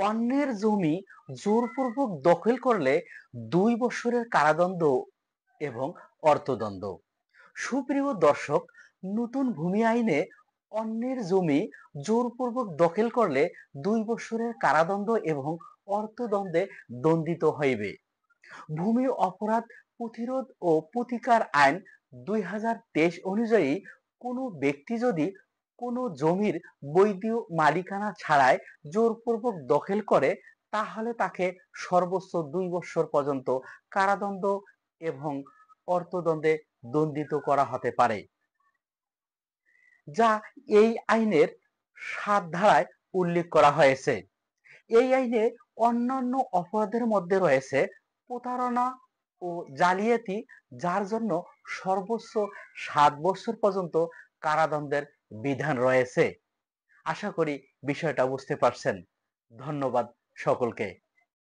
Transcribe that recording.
অন্যের জমি জোরপূর্বক দখল করলে 2 বছরের কারাদণ্ড এবং অর্থদণ্ড। সুপ্রিয় দর্শক, নতুন ভূমি আইনে অন্যের জমি জোরপূর্বক দখল করলে 2 বছরের কারাদণ্ড এবং অর্থদণ্ডে দণ্ডিত হইবে। ভূমি অপরাধ প্রতিরোধ ও প্রতিকার আইন 2023 অনুযায়ী কোনো ব্যক্তি যদি কোনো জমির বৈধ মালিকানা ছাড়াই জোরপূর্বক দখল করে, তাহলে তাকে সর্বোচ্চ 2 বছর পর্যন্ত কারাদণ্ড এবং অর্থদণ্ডে দণ্ডিত করা হতে পারে, যা এই আইনের 7 ধারায় উল্লেখ করা হয়েছে। এই আইনে অন্যান্য অপরাধের মধ্যে রয়েছে প্রতারণা ও জালিয়াতি, যার জন্য সর্বোচ্চ 7 বছর পর্যন্ত কারাদণ্ডের বিধান রয়েছে। আশা করি বিষয়টা বুঝতে পারছেন। ধন্যবাদ সকলকে।